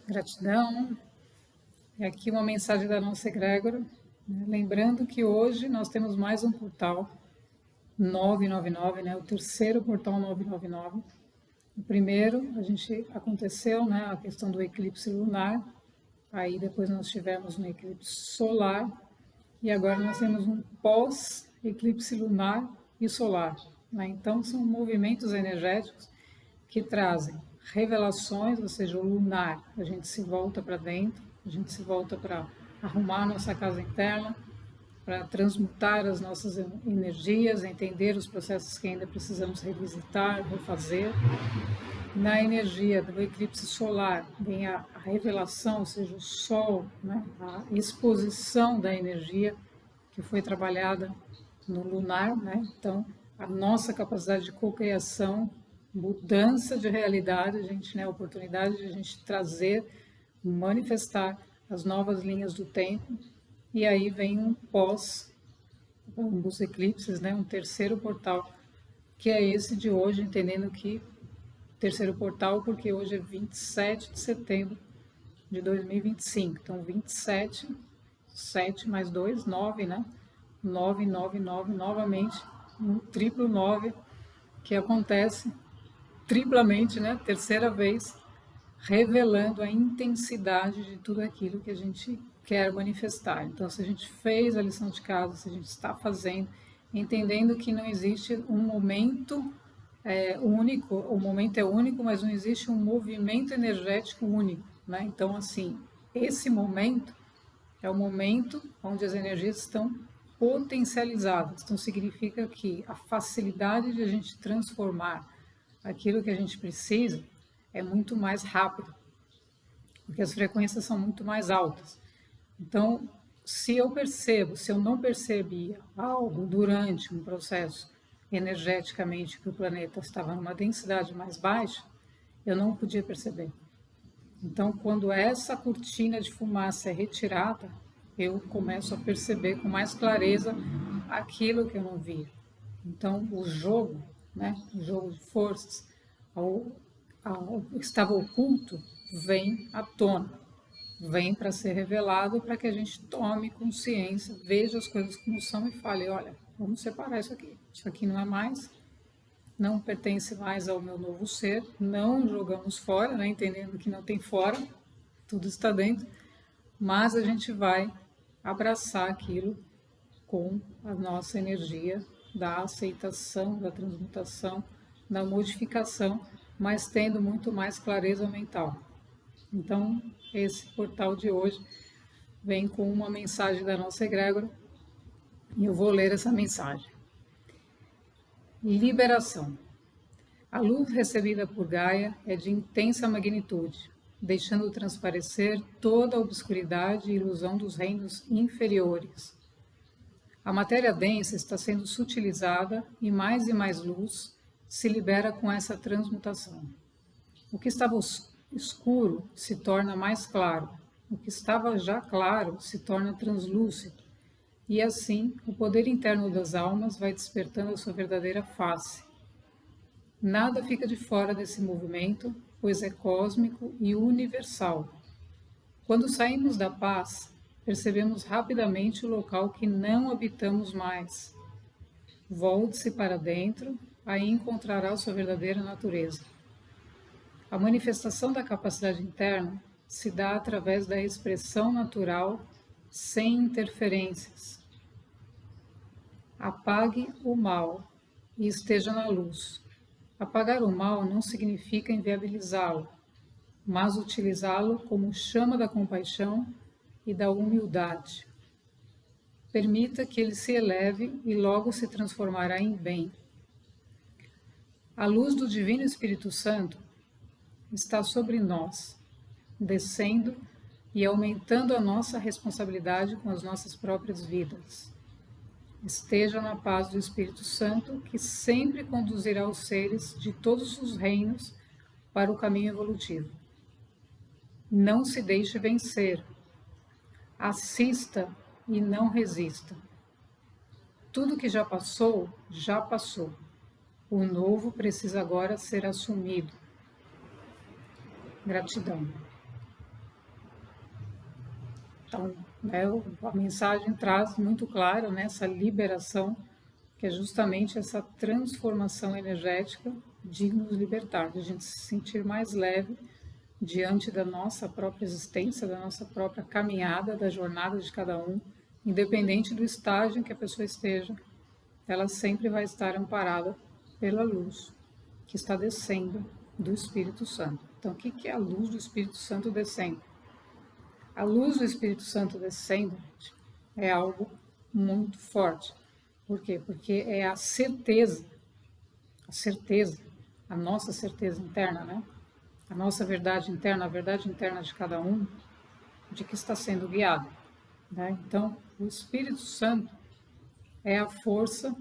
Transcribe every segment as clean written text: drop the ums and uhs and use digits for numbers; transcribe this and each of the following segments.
Gratidão. E aqui uma mensagem da nossa egrégora, né? Lembrando que hoje nós temos mais um portal 999, né? O terceiro portal 999. O primeiro, aconteceu, né? A questão do eclipse lunar. Aí depois nós tivemos um eclipse solar. E agora nós temos um pós-eclipse lunar e solar, né? Então são movimentos energéticos que trazem revelações, ou seja, o lunar, a gente se volta para dentro, a gente se volta para arrumar a nossa casa interna, para transmutar as nossas energias, entender os processos que ainda precisamos revisitar, refazer. Na energia do eclipse solar vem a revelação, ou seja, o Sol, né? A exposição da energia que foi trabalhada no lunar, né? Então, a nossa capacidade de cocriação, mudança de realidade, a oportunidade de a gente trazer, manifestar as novas linhas do tempo. E aí vem um pós ambos eclipses, né? Um terceiro portal, que é esse de hoje, entendendo que terceiro portal, porque hoje é 27 de setembro de 2025. Então, 27, 7 mais 2, 9, né? 999, novamente, um triplo 9, que acontece triplamente, né? Terceira vez, revelando a intensidade de tudo aquilo que a gente quer manifestar. Então, se a gente fez a lição de casa, se a gente está fazendo, entendendo que não existe um momento único, o momento é único, mas não existe um movimento energético único, né? Então, assim, esse momento é o momento onde as energias estão potencializadas. Então, significa que a facilidade de a gente transformar aquilo que a gente precisa é muito mais rápida, porque as frequências são muito mais altas. Então, se eu não percebia algo durante um processo energeticamente que o planeta estava numa densidade mais baixa, eu não podia perceber. Então, quando essa cortina de fumaça é retirada, eu começo a perceber com mais clareza aquilo que eu não via. Então, o jogo, né, o jogo de forças, estava oculto, vem à tona, vem para ser revelado, para que a gente tome consciência, veja as coisas como são e fale, olha, vamos separar isso aqui não é mais, não pertence mais ao meu novo ser, não jogamos fora, né, entendendo que não tem fora, tudo está dentro, mas a gente vai abraçar aquilo com a nossa energia da aceitação, da transmutação, da modificação, mas tendo muito mais clareza mental. Então, esse portal de hoje vem com uma mensagem da nossa egrégora e eu vou ler essa mensagem. Liberação. A luz recebida por Gaia é de intensa magnitude, deixando transparecer toda a obscuridade e ilusão dos reinos inferiores. A matéria densa está sendo sutilizada e mais luz se libera com essa transmutação. O que estava escuro se torna mais claro, o que estava já claro se torna translúcido, e assim o poder interno das almas vai despertando a sua verdadeira face. Nada fica de fora desse movimento, pois é cósmico e universal. Quando saímos da paz, percebemos rapidamente o local que não habitamos mais. Volte-se para dentro, aí encontrará sua verdadeira natureza. A manifestação da capacidade interna se dá através da expressão natural, sem interferências. Apague o mal e esteja na luz. Apagar o mal não significa inviabilizá-lo, mas utilizá-lo como chama da compaixão e da humildade. Permita que ele se eleve e logo se transformará em bem. A luz do Divino Espírito Santo está sobre nós, descendo e aumentando a nossa responsabilidade com as nossas próprias vidas. Esteja na paz do Espírito Santo, que sempre conduzirá os seres de todos os reinos para o caminho evolutivo. Não se deixe vencer. Assista e não resista. Tudo que já passou, já passou. O novo precisa agora ser assumido. Gratidão. Então, né, a mensagem traz muito claro, né, essa liberação, que é justamente essa transformação energética de nos libertar, de a gente se sentir mais leve diante da nossa própria existência, da nossa própria caminhada, da jornada de cada um, independente do estágio em que a pessoa esteja, ela sempre vai estar amparada pela luz que está descendo do Espírito Santo. Então, o que é a luz do Espírito Santo descendo? A luz do Espírito Santo descendo, gente, é algo muito forte. Por quê? Porque é a certeza, a nossa certeza interna, né? A nossa verdade interna, a verdade interna de cada um, de que está sendo guiado, né? Então, o Espírito Santo é a força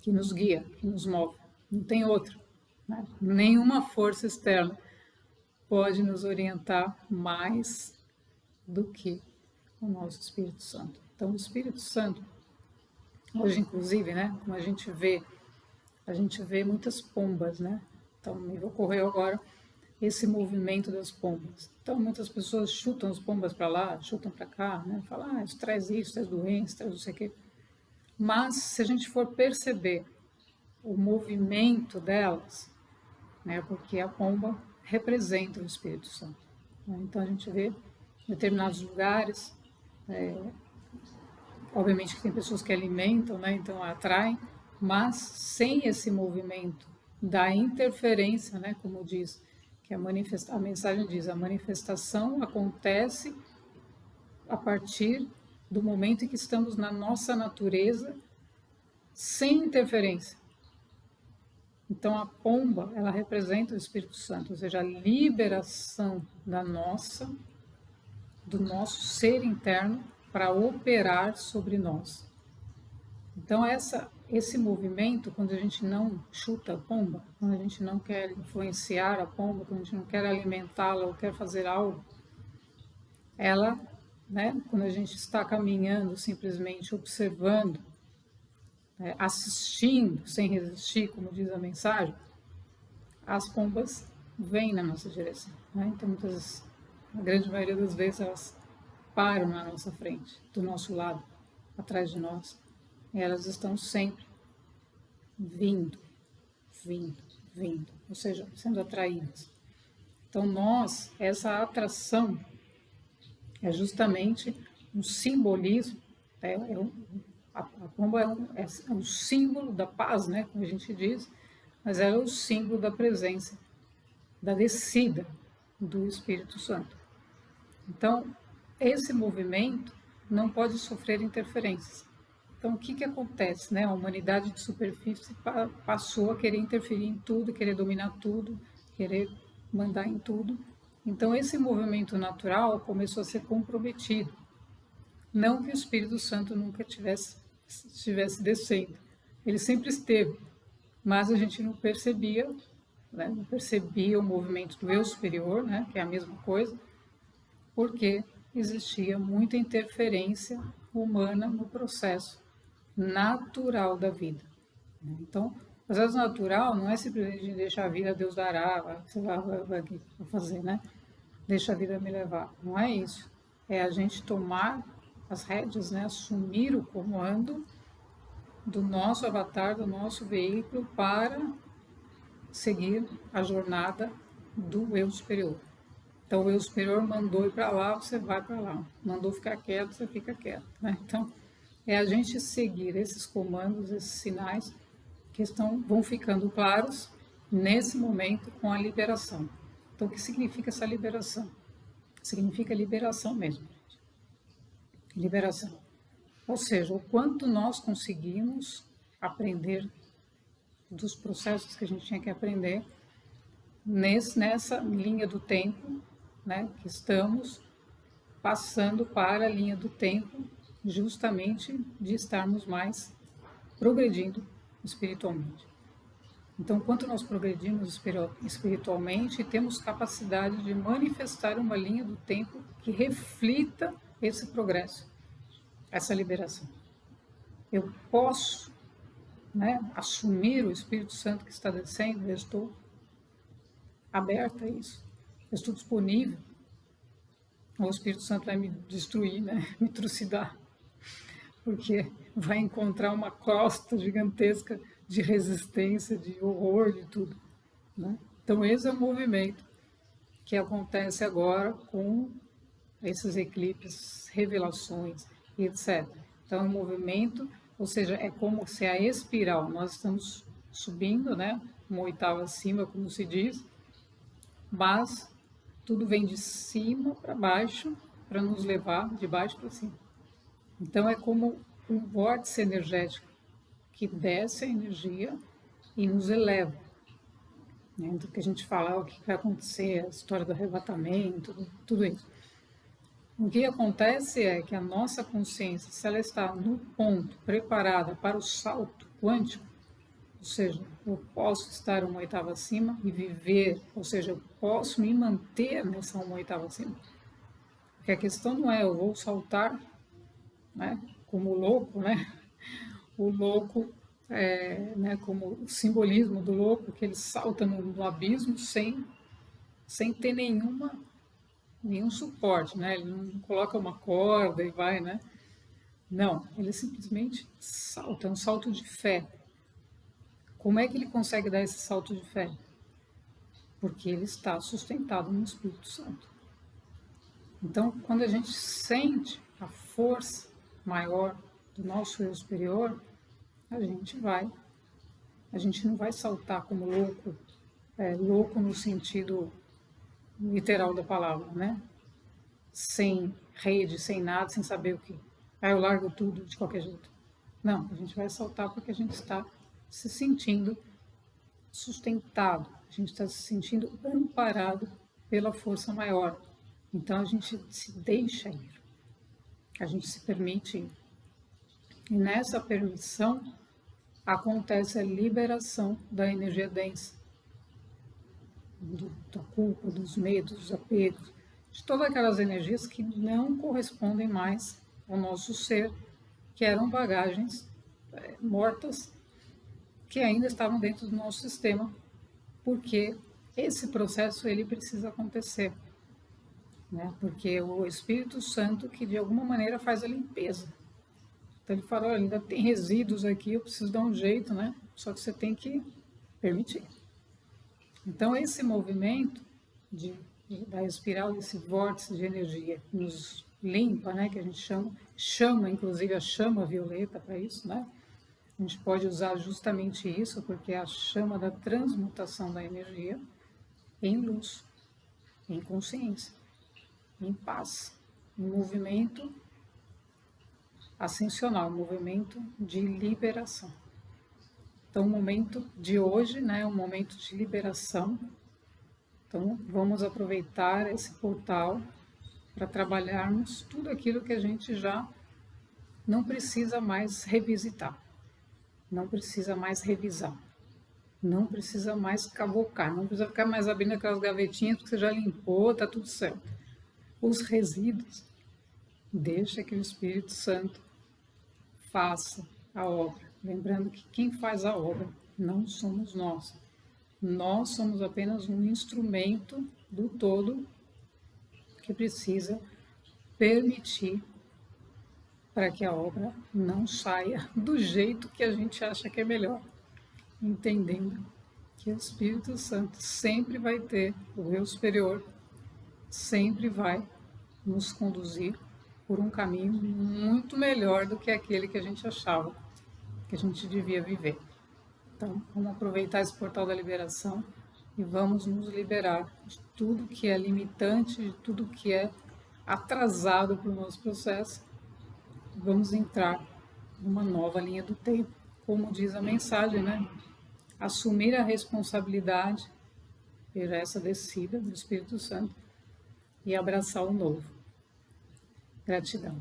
que nos guia, que nos move. Não tem outra, né? Nenhuma força externa pode nos orientar mais do que o nosso Espírito Santo. Então, o Espírito Santo, hoje inclusive, né, como a gente vê muitas pombas, né? Então, me ocorreu agora esse movimento das pombas. Então, muitas pessoas chutam as pombas para lá, chutam para cá, né? Falam, isso traz doença, traz não sei o quê. Mas, se a gente for perceber o movimento delas, né? Porque a pomba representa o Espírito Santo, né? Então, a gente vê em determinados lugares, obviamente que tem pessoas que alimentam, né? Então, atraem, mas sem esse movimento da interferência, né? Como diz, que a mensagem diz, a manifestação acontece a partir do momento em que estamos na nossa natureza sem interferência. Então a pomba, ela representa o Espírito Santo, ou seja, a liberação do nosso ser interno para operar sobre nós. Então esse movimento, quando a gente não chuta a pomba, quando a gente não quer influenciar a pomba, quando a gente não quer alimentá-la ou quer fazer algo, ela, né, quando a gente está caminhando, simplesmente observando, assistindo, sem resistir, como diz a mensagem, as pombas vêm na nossa direção, né? Então, a grande maioria das vezes, elas param na nossa frente, do nosso lado, atrás de nós, e elas estão sempre vindo, ou seja, sendo atraídas. Então, essa atração é justamente um simbolismo, a pomba é um símbolo da paz, né, como a gente diz, mas ela é o símbolo da presença, da descida do Espírito Santo. Então, esse movimento não pode sofrer interferências. Então, o que acontece, né? A humanidade de superfície passou a querer interferir em tudo, querer dominar tudo, querer mandar em tudo. Então, esse movimento natural começou a ser comprometido. Não que o Espírito Santo nunca estivesse descendo. Ele sempre esteve, mas a gente não percebia, né? Não percebia o movimento do eu superior, né? Que é a mesma coisa, porque existia muita interferência humana no processo natural da vida. Então, o processo natural não é simplesmente deixar a vida, Deus dará, você vai fazer, né? Deixa a vida me levar. Não é isso. É a gente tomar as rédeas, né? Assumir o comando do nosso avatar, do nosso veículo para seguir a jornada do eu superior. Então, o eu superior mandou ir para lá, você vai para lá. Mandou ficar quieto, você fica quieto, né? Então, é a gente seguir esses comandos, esses sinais que vão ficando claros nesse momento com a liberação. Então, o que significa essa liberação? Significa liberação mesmo. Liberação. Ou seja, o quanto nós conseguimos aprender dos processos que a gente tinha que aprender nessa linha do tempo, né, que estamos passando para a linha do tempo, justamente de estarmos mais progredindo espiritualmente. Então, quanto nós progredimos espiritualmente, temos capacidade de manifestar uma linha do tempo que reflita esse progresso, essa liberação. Eu posso, né, assumir o Espírito Santo que está descendo, eu estou aberta a isso, eu estou disponível. o Espírito Santo vai me destruir, né? Me trucidar, porque vai encontrar uma crosta gigantesca de resistência, de horror, de tudo, né? Então esse é o movimento que acontece agora com esses eclipses, revelações e etc. Então é um movimento, ou seja, é como se a espiral, nós estamos subindo, né? Uma oitava acima, como se diz, mas tudo vem de cima para baixo para nos levar de baixo para cima. Então é como um vórtice energético que desce a energia e nos eleva. Né? Então que a gente fala o que vai acontecer, a história do arrebatamento, tudo isso. O que acontece é que a nossa consciência, se ela está no ponto preparada para o salto quântico, ou seja, eu posso estar uma oitava acima e viver, ou seja, eu posso me manter nessa uma oitava acima. Porque a questão não é eu vou saltar, né, como louco, né? O louco, né, como o simbolismo do louco, que ele salta no abismo sem ter nenhum suporte, né? Ele não coloca uma corda e vai, né? Não, ele simplesmente salta, é um salto de fé. Como é que ele consegue dar esse salto de fé? Porque ele está sustentado no Espírito Santo. Então, quando a gente sente a força maior do nosso eu superior, a gente não vai saltar como louco, louco no sentido literal da palavra, né? Sem rede, sem nada, sem saber o que. Aí eu largo tudo de qualquer jeito. Não, a gente vai saltar porque a gente está se sentindo sustentado, a gente está se sentindo amparado pela força maior. Então a gente se deixa ir, a gente se permite ir. E nessa permissão acontece a liberação da energia densa, da culpa, dos medos, dos apegos, de todas aquelas energias que não correspondem mais ao nosso ser, que eram bagagens mortas, que ainda estavam dentro do nosso sistema, porque esse processo ele precisa acontecer, né? Porque o Espírito Santo que de alguma maneira faz a limpeza. Então ele fala, olha, ainda tem resíduos aqui, eu preciso dar um jeito, né? Só que você tem que permitir. Então esse movimento da espiral, desse vórtice de energia que nos limpa, né? Que a gente chama inclusive a chama violeta para isso, né? A gente pode usar justamente isso, porque é a chama da transmutação da energia em luz, em consciência, em paz, em movimento ascensional, movimento de liberação. Então, o momento de hoje, né, é um momento de liberação. Então, vamos aproveitar esse portal para trabalharmos tudo aquilo que a gente já não precisa mais revisitar, não precisa mais revisar, não precisa mais cavocar, não precisa ficar mais abrindo aquelas gavetinhas porque você já limpou, está tudo certo. Os resíduos, deixa que o Espírito Santo faça a obra. Lembrando que quem faz a obra não somos nós. Nós somos apenas um instrumento do todo que precisa permitir para que a obra não saia do jeito que a gente acha que é melhor. Entendendo que o Espírito Santo sempre vai ter o eu superior, sempre vai nos conduzir por um caminho muito melhor do que aquele que a gente achava que a gente devia viver. Então, vamos aproveitar esse portal da liberação e vamos nos liberar de tudo que é limitante, de tudo que é atrasado para o nosso processo. Vamos entrar numa nova linha do tempo, como diz a mensagem, né? Assumir a responsabilidade por essa descida do Espírito Santo e abraçar o novo. Gratidão.